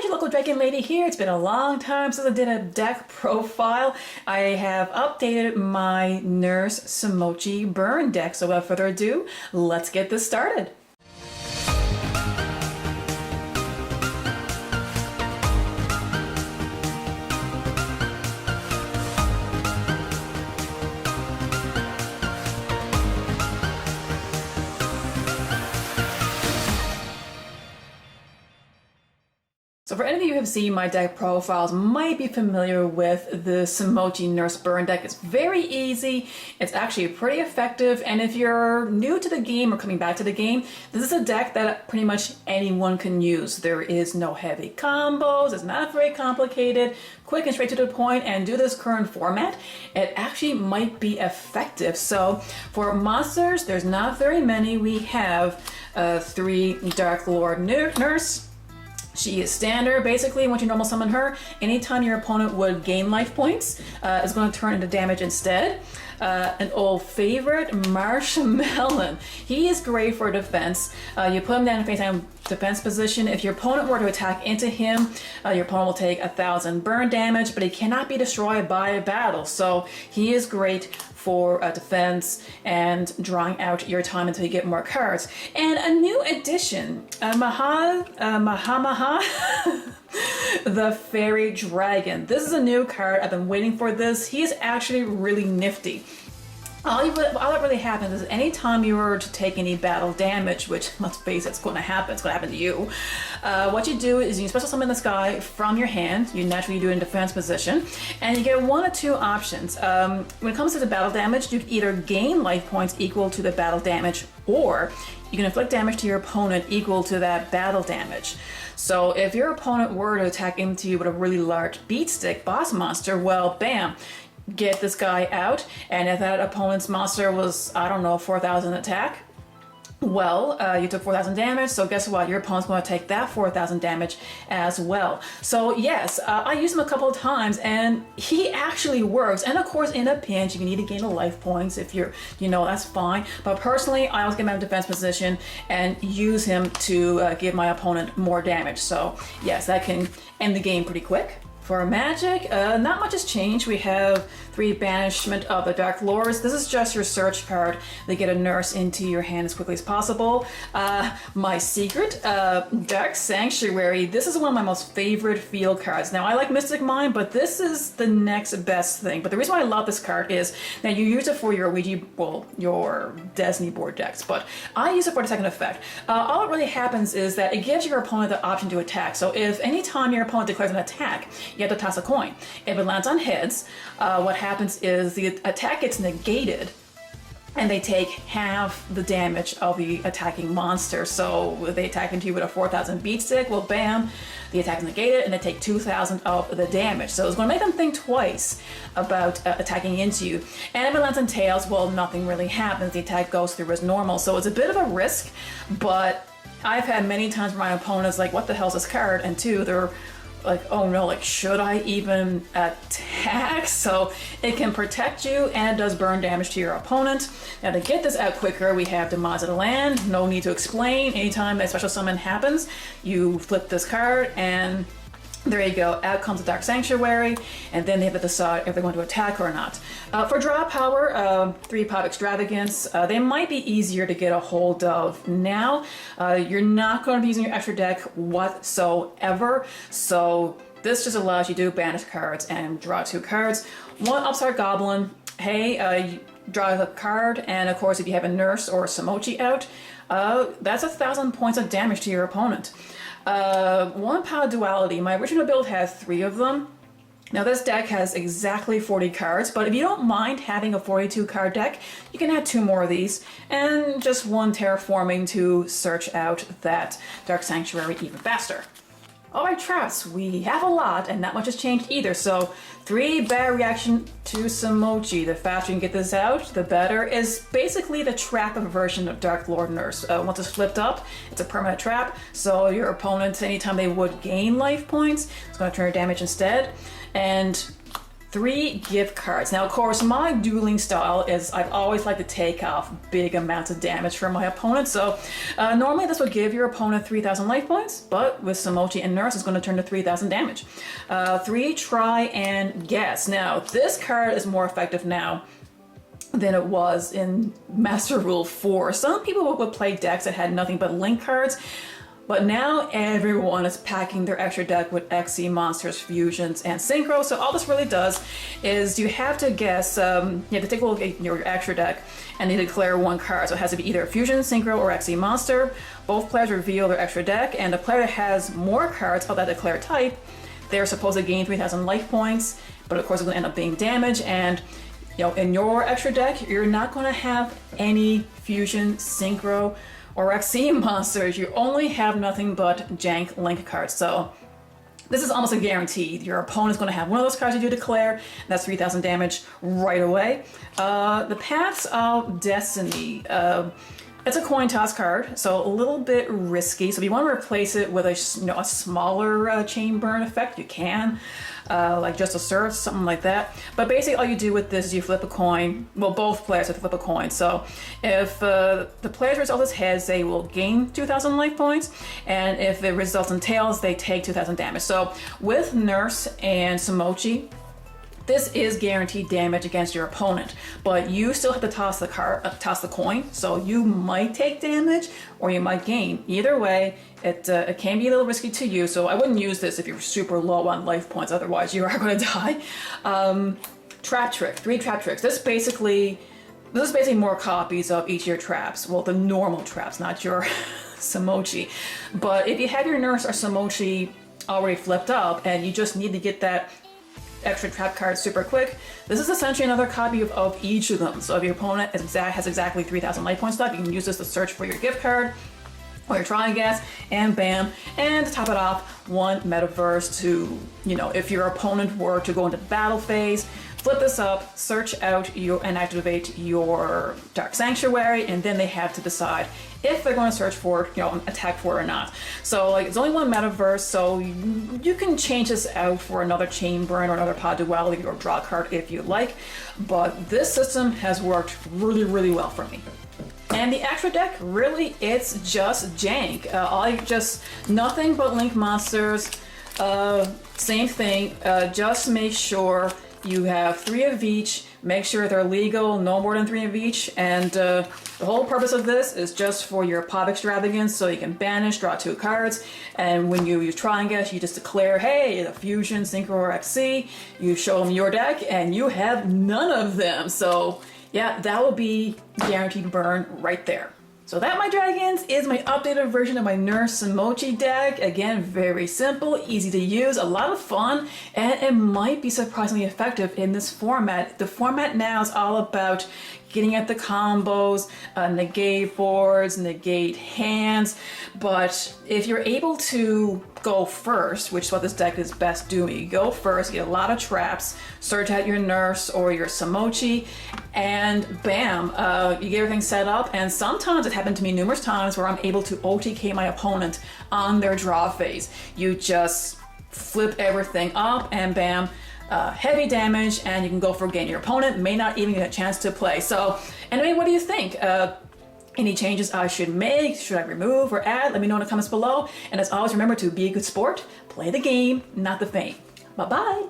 Simochi, local dragon lady here. It's been a long time since I did a deck profile. I have updated my Nurse-Simochi burn deck, so without further ado, let's get this started. So for any of you who have seen my deck profiles, might be familiar with the Simochi Nurse Burn deck. It's very easy, it's actually pretty effective, and if you're new to the game or coming back to the game, this is a deck that pretty much anyone can use. There is no heavy combos, it's not very complicated, quick and straight to the point, and due to this current format, it actually might be effective. So for monsters, there's not very many. We have 3 Dark Lord Nurse. She is standard. Basically, once you normal summon her, anytime your opponent would gain life points, it's going to turn into damage instead. An old favorite, Marshmallow. He is great for defense. You put him down in face-time defense position. If your opponent were to attack into him, your opponent will take 1,000 burn damage, but he cannot be destroyed by a battle. So he is great for defense and drawing out your time until you get more cards. And a new addition, Maha, the Fairy Dragon. This is a new card. I've been waiting for this. He is actually really nifty. All that really happens is anytime you were to take any battle damage, which, let's face it, it's going to happen to you, what you do is you special summon this guy from your hand. You naturally do it in defense position, and you get 1 or 2 options. When it comes to the battle damage, you can either gain life points equal to the battle damage, or you can inflict damage to your opponent equal to that battle damage. So if your opponent were to attack into you with a really large beat stick boss monster, well, bam, get this guy out. And if that opponent's monster was, I don't know, 4,000 attack, well, you took 4,000 damage, so guess what? Your opponent's going to take that 4,000 damage as well. So yes, I used him a couple of times, and he actually works. And of course, in a pinch, if you need to gain the life points, if you're, that's fine. But personally, I always get him out of defense position and use him to give my opponent more damage. So yes, that can end the game pretty quick. For magic, not much has changed. We have 3 Banishment of the Dark Lords. This is just your search card. They get a nurse into your hand as quickly as possible. My secret, Dark Sanctuary. This is one of my most favorite field cards. Now, I like Mystic Mine, but this is the next best thing. But the reason why I love this card is that you use it for your Ouija, your Destiny board decks, but I use it for the second effect. All that really happens is that it gives your opponent the option to attack. So if anytime your opponent declares an attack, you have to toss a coin. If it lands on heads, what happens is the attack gets negated, and they take half the damage of the attacking monster. So if they attack into you with a 4,000 beat stick, well, bam, the attack is negated, and they take 2,000 of the damage. So it's going to make them think twice about attacking into you. And if it lands on tails, well, nothing really happens. The attack goes through as normal. So it's a bit of a risk, but I've had many times where my opponent's like, what the hell's this card? And 2, they're like, oh no, like, should I even attack? So it can protect you, and it does burn damage to your opponent. Now, to get this out quicker, we have Demise of the Land. No need to explain. Anytime a special summon happens, you flip this card, and there you go, out comes the Dark Sanctuary, and then they have to decide if they're going to attack or not. For draw power, 3 Pop Extravagance, they might be easier to get a hold of now. You're not going to be using your extra deck whatsoever, so this just allows you to banish cards and draw 2 cards. 1 Upstart Goblin, hey, you draw a card, and of course if you have a Nurse or a Simochi out, that's 1,000 points of damage to your opponent. 1 Power Duality. My original build had 3 of them. Now this deck has exactly 40 cards, but if you don't mind having a 42 card deck, you can add 2 more of these, and just 1 Terraforming to search out that Dark Sanctuary even faster. Alright, traps, we have a lot, and not much has changed either. So 3 bad reaction to Simochi. The faster you can get this out, the better. Is basically the trap version of Dark Lord Nurse. Once it's flipped up, it's a permanent trap, so your opponent, anytime they would gain life points, it's going to turn your damage instead. And 3 gift cards. Now, of course, my dueling style is I've always liked to take off big amounts of damage from my opponent. So normally this would give your opponent 3,000 life points, but with Simochi and Nurse, it's going to turn to 3,000 damage. 3, try and guess. Now, this card is more effective now than it was in Master Rule 4. Some people would play decks that had nothing but link cards. But now everyone is packing their extra deck with XC monsters, fusions, and synchro. So all this really does is you have to guess, you have to take a look at your extra deck and you declare 1 card. So it has to be either a fusion, synchro, or XC monster. Both players reveal their extra deck, and the player that has more cards of that declared type, they're supposed to gain 3,000 life points, but of course it's going to end up being damage. And in your extra deck, you're not going to have any fusion, synchro, or XC monsters. You only have nothing but jank link cards. So this is almost a guarantee. Your opponent's going to have one of those cards you do declare, and that's 3,000 damage right away. The Paths of Destiny. It's a coin toss card, so a little bit risky. So if you want to replace it with a smaller chain burn effect, you can. Like just a surge, something like that. But basically all you do with this is you flip a coin. Well, both players have to flip a coin. So if the player's result is heads, they will gain 2,000 life points. And if it results in tails, they take 2,000 damage. So with Nurse and Simochi, this is guaranteed damage against your opponent, but you still have to toss the coin. So you might take damage or you might gain. Either way, it can be a little risky to you. So I wouldn't use this if you're super low on life points. Otherwise, you are going to die. Trap trick, 3 trap tricks. This is basically more copies of each of your traps. Well, the normal traps, not your Simochi. But if you have your Nurse or Simochi already flipped up and you just need to get that extra trap card super quick, this is essentially another copy of each of them. So if your opponent has exactly 3,000 life points left, you can use this to search for your gift card or your try and guess, and bam. And to top it off, 1 metaverse to, if your opponent were to go into battle phase, flip this up, search out and activate your Dark Sanctuary, and then they have to decide if they're going to search for, attack for it or not. So it's only 1 metaverse, so you can change this out for another chain burn or another pod duality or draw card if you like. But this system has worked really, really well for me. And the extra deck, really, it's just jank. Nothing but link monsters. Same thing, just make sure you have 3 of each. Make sure they're legal, no more than 3 of each. And the whole purpose of this is just for your pop extravagance, so you can banish, draw 2 cards. And when you try and guess, you just declare, hey, the fusion, synchro, or XC. You show them your deck, and you have none of them. So yeah, that will be guaranteed burn right there. So that, my dragons, is my updated version of my Nurse-Simochi deck. Again, very simple, easy to use, a lot of fun, and it might be surprisingly effective in this format. The format now is all about getting at the combos, negate boards, negate hands, but if you're able to go first, which is what this deck is best doing, you go first, get a lot of traps, search out your Nurse or your Simochi, and bam, you get everything set up. And sometimes it happened to me numerous times where I'm able to OTK my opponent on their draw phase. You just flip everything up and bam, heavy damage, and you can go for a game. Your opponent may not even get a chance to play. So anyway, what do you think? Any changes I should make? Should I remove or add? Let me know in the comments below. And as always, remember to be a good sport, play the game, not the fame. Bye-bye.